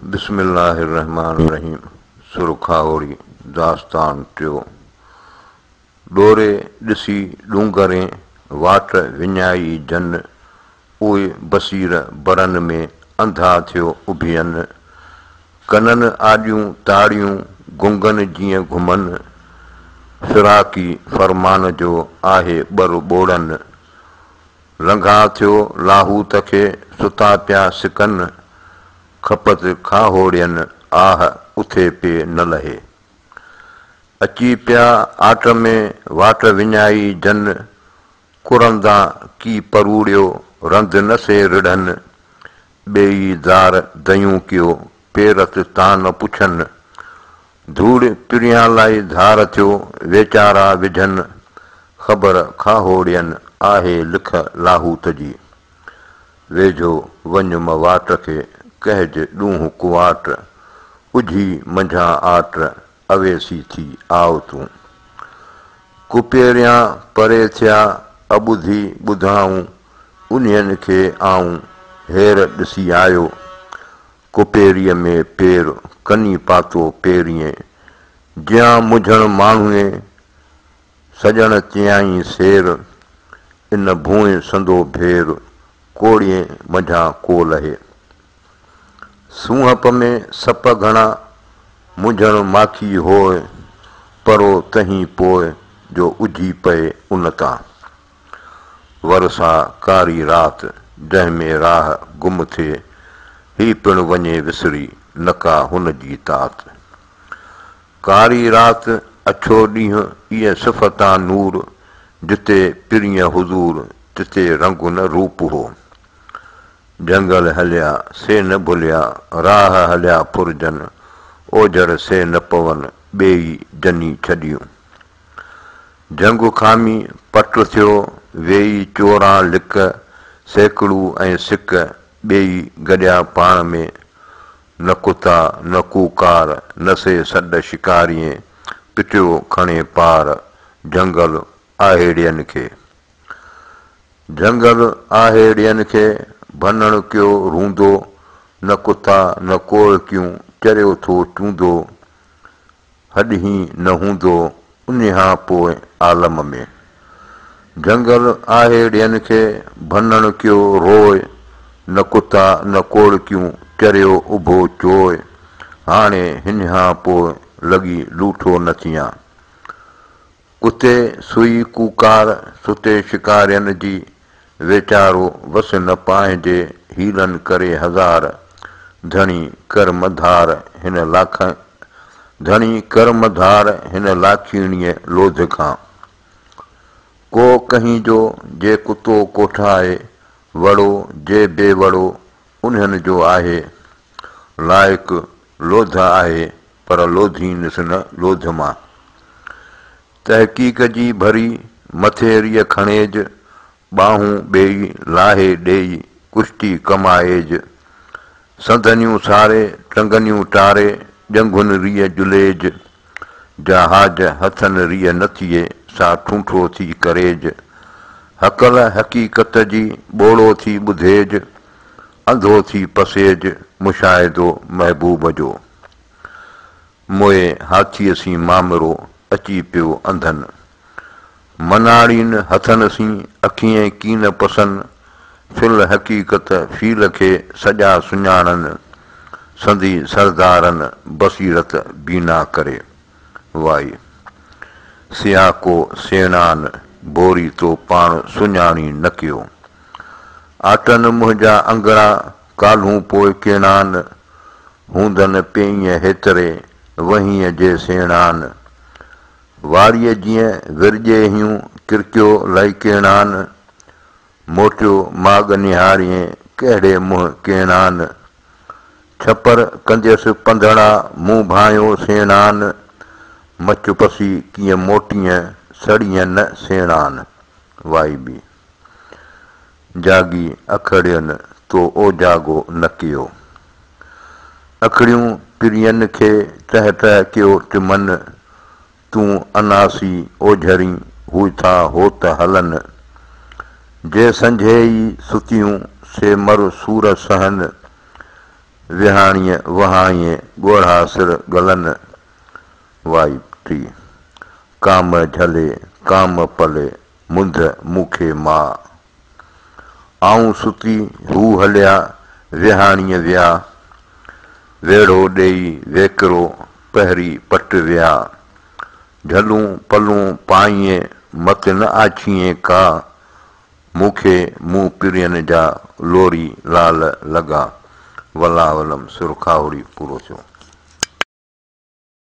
बिस्मिल्लाहिर्रहमानिर्रहीम। सुरखावड़ी दास्तान टियो। डोरे ॾिसी डूंगरें वाट विञाई जन, उहे बसीर बरन में अंधा थियो उभियनि। कननि आॾियूं ताड़ियूं गुंगन जीअं घुमनि, फिराकी फरमान जो आहे ॿर ॿोड़नि। लंघा थियो लाहूत खे सुता पिया सिकनि, खपत खाहोड़ियनि आह उथे पे न लहे। अची पिया आट में वाट विञाई जन, कुरंदा की परूड़ियो रंध न से रिढ़नि। ॿेई दार दयूं कियो पेरत तां न पुछनि, धूड़ पिरियां लाइ धार थियो वेचारा विझनि। ख़बर खाहोड़ियनि आहे लिख लाहूत जी, वेझो वञ वाट खे कहज ॾूंहुं कुवाट। उझी मंझां आट अवेसी थी आव तूं, कुपेरियां परे थिया अॿुधी ॿुधाऊं। उन्हनि खे आऊं हेर ॾिसी आयो, कुपेरीअ में पेर कनी पातो पेरीअं। जियां मुझण माण्हूअ सॼण चयाईं सेर, इन भूए संदो भेर कोड़िए मंझां को लहे। सूंहप में सप घणा मुझण माखी होए, परो तहीं पोइ जो उझी पए उन तां। वरसा कारी रात जंहिं में राह गुम थिए, ही पिण वञे विसरी नका हुन जी तात। कारी रात अछो ॾींहुं इहे सिफ़तां नूर, जिते पिरीअ हुज़ूर तिते रंग न रूप हो। जंगल हलिया से न भुलिया राह हलिया फुरजन, ओझर से न पवन ॿेई जनी छॾियूं। जंग खामी पट थियो वेई चोरां लिक, सैकड़ू ऐं सिक ॿेई गॾिया पाण में। न कुता न कूकार न से सॾ शिकारीअ, पिटियो खणे पार जंगल आहेड़ियनि खे। जंगल आहेड़ियनि खे भनण कयो रूंदो, न कुता न कोड़कियूं चरियो थो चूंदो। हॾहीं न हूंदो उन्हां पोइ आलम में। जंगल आहेड़ियनि खे भनण कयो रोए, न कुता न कोड़कियूं चरियो उभो चोए। हाणे हिनखां पोइ लॻी लूठो न थियां, कुते सुई कूकार सुते शिकारियुनि जी। वेचारो वस न पाइजे हीलनि करे हज़ार, धणी कर्मधार हिन लाखीणीअ लोध खां। को कहीं जो जे कुतो कोठाए वड़ो, जे बेवड़ो उन्हनि जो आहे। लाइक़ लोध आहे पर लोधीनिस न लोध मां। तहक़ीक़ जी भरी मथेरीअ खणेज, ॿाहूं ॿेई लाहे ॾेई कुश्ती कमाएज। संदनियूं सारे टंगनियूं टारे ॼंघुनि रीअ जुलेज। जहाज हथनि रीअ न थिए सा ठूंठो थी करेज। हकल हक़ीक़त जी ॿोड़ो थी ॿुधेज, अंधो थी पसेज मुशाहिदो महबूब जो। मोए हाथीअ सी मामिरो अची पियो अंधनि, मनाड़ीन हथनि सी अखियं कीन पसनि। फिल हक़ीक़त फील खे सॼा सुञाणनि, संदी सरदारनि बसीरत बीना करे। वाई सियाको सेणान बोरी तो पाण सुञाणी न कयो। आटनि मुंहिंजा अंगड़ा काल्हूं पोइ केणान, हूंदनि पेईअ हेतिरे वहीअ जे सेणान। वारीअ जीअं विरजे हियूं किरकियो लही केणान, मोटियो माग निहारियं कहिड़े मुंहुं केणान। छपर कंदियसि पंधड़ा मूं भायो सेणान, मच पसी कीअं मोटीअं सड़ीअं न सेणान। वाई बी जागी अखड़ियनि तो ओ जागो न कयो। अखड़ियूं पिरियनि खे टह टह कयो टिमन, तूं अनासी ओझरी हू था होत हलन। जे संझे ई सुतियूं से मर सूर सहन, विहाणीअ वहाईअ ॻोढ़ा सिर गलन वाई थी काम झले काम पले मुंद मूंखे मां आऊं सुती हू हलिया विहाणीअ विया वेड़ो ॾेई वेकिरो पहिरीं पट विया झलूं पलूं पाईं मत न आछीअं का मूंखे मूं पिरियन जा लोरी लाल लॻा वला वलम सुरखावड़ी पूरो थियो।